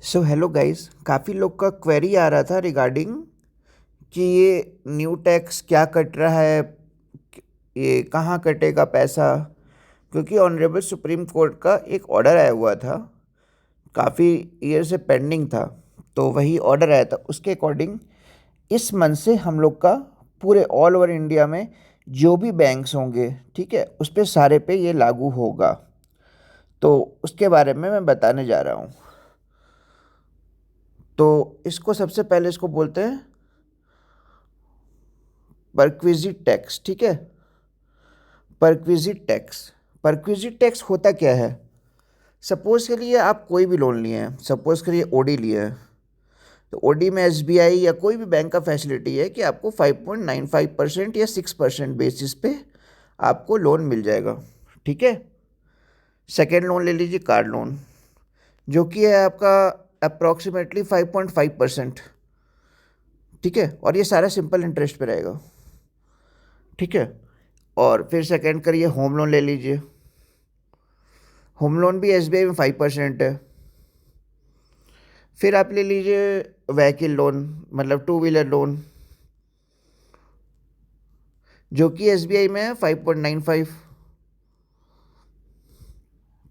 So hello guys, काफ़ी लोग का क्वेरी आ रहा था रिगार्डिंग कि ये न्यू टैक्स क्या कट रहा है, ये कहाँ कटेगा पैसा। क्योंकि ऑनरेबल सुप्रीम कोर्ट का एक ऑर्डर आया हुआ था, काफ़ी ईयर से पेंडिंग था। तो वही ऑर्डर आया था, उसके अकॉर्डिंग इस मंथ से हम लोग का पूरे ऑल ओवर इंडिया में जो भी बैंक्स होंगे, ठीक है, उस पे सारे पे ये लागू होगा। तो उसके बारे में मैं बताने जा रहा हूँ। तो इसको सबसे पहले इसको बोलते हैं परक्विजिट टैक्स, ठीक है। परक्विजिट टैक्स, परक्विजिट टैक्स होता क्या है? सपोज के लिए आप कोई भी लोन लिए हैं, सपोज करिए ओडी लिए हैं। तो ओडी में एसबीआई या कोई भी बैंक का फैसिलिटी है कि आपको 5.95% या 6% बेसिस पे आपको लोन मिल जाएगा, ठीक है। सेकेंड लोन ले लीजिए, कार लोन, जो कि है आपका अप्रॉक्सीमेटली 5.5%, ठीक है। और ये सारा सिंपल इंटरेस्ट पे रहेगा, ठीक है। और फिर सेकेंड करिए होम लोन ले लीजिए। होम लोन भी एसबीआई में 5% है। फिर आप ले लीजिए व्हीकल लोन, मतलब टू व्हीलर लोन, जो कि एसबीआई में है 5.95,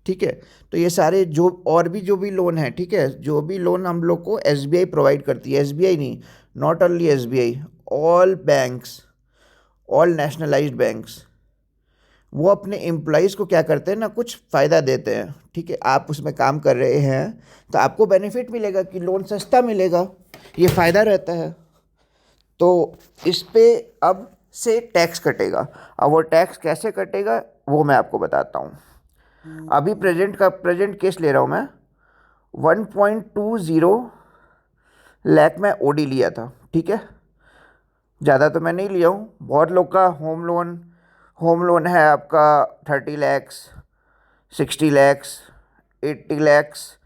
ठीक है। तो ये सारे जो और भी जो भी लोन है, ठीक है, जो भी लोन हम लोग को एसबीआई प्रोवाइड करती है, एसबीआई नहीं, not only SBI, all banks, all nationalised banks, वो अपने एम्प्लॉयज़ को क्या करते हैं ना, कुछ फ़ायदा देते हैं, ठीक है। आप उसमें काम कर रहे हैं तो आपको बेनिफिट मिलेगा कि लोन सस्ता मिलेगा, ये फ़ायदा रहता है। तो इस पे अब से टैक्स कटेगा। अब वो टैक्स कैसे कटेगा वो मैं आपको बताता हूँ। अभी प्रेजेंट केस ले रहा हूँ मैं। 1.20 लाख मैं ओडी लिया था, ठीक है। ज़्यादा तो मैं नहीं लिया हूँ, बहुत लोग का होम लोन है आपका 30 लैक्स, 60 लैक्स, 80 लैक्स,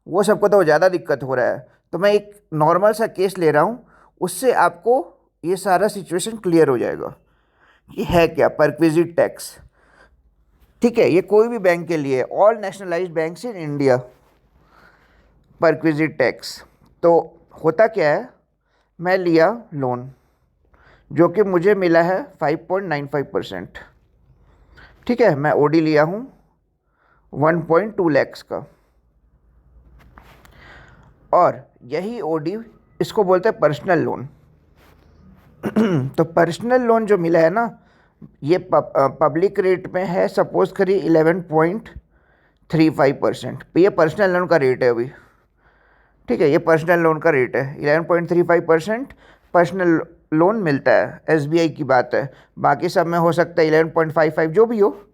वो सबको तो ज़्यादा दिक्कत हो रहा है। तो मैं एक नॉर्मल सा केस ले रहा हूँ, उससे आपको ये सारा सिचुएशन क्लियर हो जाएगा कि है क्या परक्विजिट टैक्स, ठीक है। ये कोई भी बैंक के लिए, all nationalised banks in India, perquisite tax. तो होता क्या है, मैं लिया लोन जो कि मुझे मिला है 5.95%, ठीक है। मैं ओडी लिया हूँ 1.2 लैक्स का, और यही ओडी, इसको बोलते हैं पर्सनल लोन। तो पर्सनल लोन जो मिला है ना, ये पब्लिक रेट में है, सपोज करिए 11.35%। ये पर्सनल लोन का रेट है अभी, ठीक है। ये पर्सनल लोन का रेट है 11.35%। पर्सनल लोन मिलता है, एसबीआई की बात है, बाकी सब में हो सकता है 11.55, जो भी हो,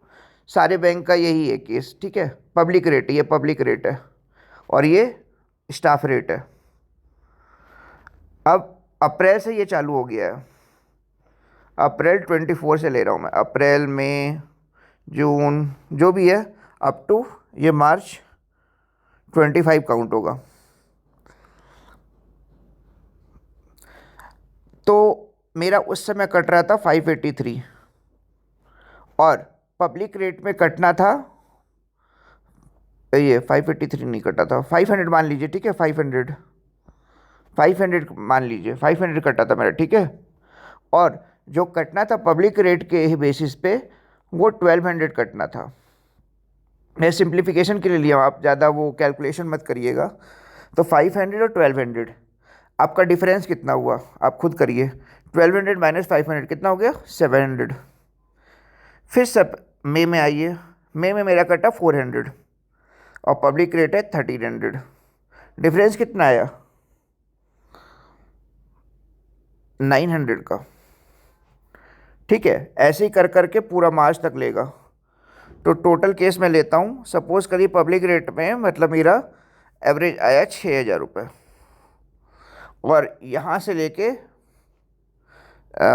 सारे बैंक का यही है केस, ठीक है। पब्लिक रेट है, ये पब्लिक रेट है, और ये स्टाफ रेट है। अब अप्रैल से ये चालू हो गया है, अप्रैल 24 से ले रहा हूँ मैं, अप्रैल मई जून जो भी है, अप टू ये मार्च 25 काउंट होगा। तो मेरा उस समय कट रहा था 583, और पब्लिक रेट में कटना था, ये 583 नहीं कटा था, 500 मान लीजिए, ठीक है। 500 मान लीजिए, 500 कटा था मेरा, ठीक है। और जो कटना था पब्लिक रेट के ही बेसिस पे, वो 1200 कटना था। मैं सिंप्लीफिकेशन के लिए लिया हूँ, आप ज़्यादा वो कैलकुलेशन मत करिएगा। तो 500 और 1200, आपका डिफरेंस कितना हुआ आप खुद करिए। 1200 माइनस 500 कितना हो गया? 700। फिर सब मई में आइए, मई में मेरा कटा 400, और पब्लिक रेट है 1300। डिफरेंस कितना आया? 900 का, ठीक है। ऐसे ही कर करके पूरा मार्च तक लेगा। तो टोटल केस मैं लेता हूँ, सपोज करिए पब्लिक रेट में मतलब मेरा एवरेज आया 6,000 रुपये, और यहाँ से लेके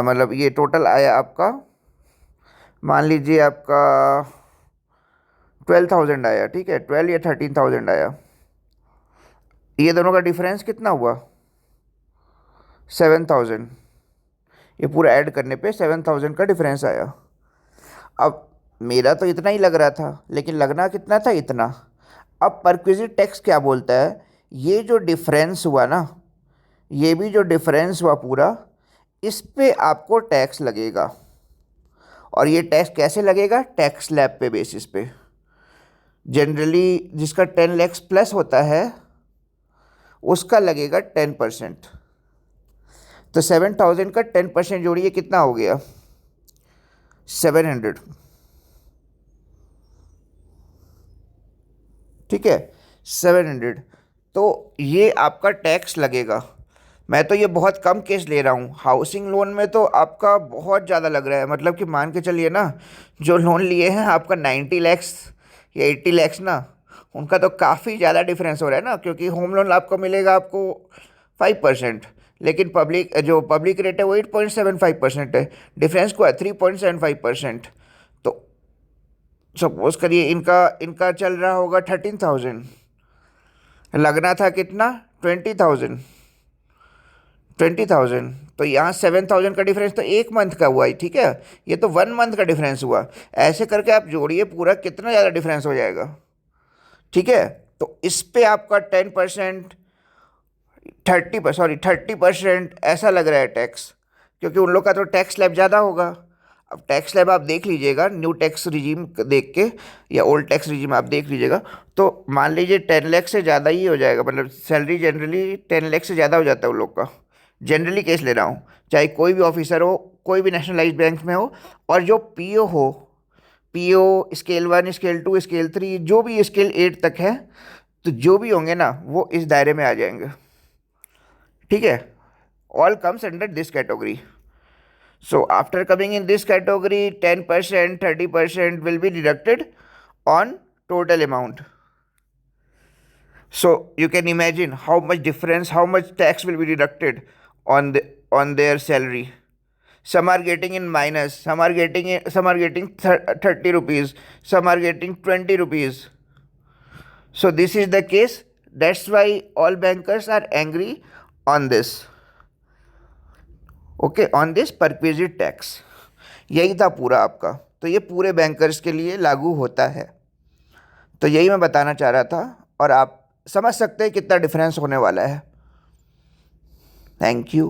मतलब ये टोटल आया आपका, मान लीजिए आपका 12,000 आया, ठीक है, 12 या 13,000 आया। ये दोनों का डिफरेंस कितना हुआ? 7,000। ये पूरा ऐड करने पे 7,000 का डिफरेंस आया। अब मेरा तो इतना ही लग रहा था, लेकिन लगना कितना था? इतना। अब परक्विजिट टैक्स क्या बोलता है, ये जो डिफरेंस हुआ ना, ये भी जो डिफरेंस हुआ पूरा, इस पे आपको टैक्स लगेगा। और ये टैक्स कैसे लगेगा? टैक्स स्लैब पे बेसिस पे। जनरली जिसका 10 लाख प्लस होता है उसका लगेगा 10%। तो 7,000 का 10% जोड़िए, कितना हो गया? 700। ठीक है, 700। तो ये आपका टैक्स लगेगा। मैं तो ये बहुत कम केस ले रहा हूँ, हाउसिंग लोन में तो आपका बहुत ज़्यादा लग रहा है। मतलब कि मान के चलिए ना, जो लोन लिए हैं आपका 90 लैक्स या 80 लैक्स ना, उनका तो काफ़ी ज़्यादा डिफरेंस हो रहा है ना, क्योंकि होम लोन आपको मिलेगा आपको 5%, लेकिन पब्लिक रेट है वो 8.75% है। डिफरेंस को है 3.75%। तो सपोज करिए इनका इनका चल रहा होगा 13,000, लगना था कितना? 20,000। 20,000, तो यहाँ 7,000 का डिफरेंस तो एक मंथ का हुआ ही, ठीक है। ये तो 1 मंथ का डिफरेंस हुआ। ऐसे करके आप जोड़िए पूरा कितना ज़्यादा डिफरेंस हो जाएगा। ठीक है, तो इस पे आपका 10%, 30% ऐसा लग रहा है टैक्स, क्योंकि उन लोग का तो टैक्स स्लैब ज़्यादा होगा। अब टैक्स स्लैब आप देख लीजिएगा, न्यू टैक्स रिजीम देख के या ओल्ड टैक्स रिजीम आप देख लीजिएगा, तो मान लीजिए 10 लाख से ज़्यादा ही हो जाएगा। मतलब सैलरी जनरली 10 लाख से ज़्यादा हो जाता है उन लोग का। जनरली केस ले रहा हूँ, चाहे कोई भी ऑफिसर हो, कोई भी नेशनलाइज्ड बैंक में हो, और जो पीओ हो, पीओ स्केल 1, स्केल 2, स्केल 3, जो भी स्केल 8 तक है, तो जो भी होंगे ना वो इस दायरे में आ जाएंगे। ठीक है, all comes under this category. So after coming in this category, 10%, 30% will be deducted on total amount. So you can imagine how much difference, how much tax will be deducted on their salary. Some are getting in minus, some are getting 30 rupees, some are getting 20 rupees. So this is the case. That's why all bankers are angry on this. Okay, on this perquisite tax. यही था पूरा आपका। तो ये पूरे bankers के लिए लागू होता है। तो यही मैं बताना चाह रहा था, और आप समझ सकते हैं कितना डिफरेंस होने वाला है। Thank you.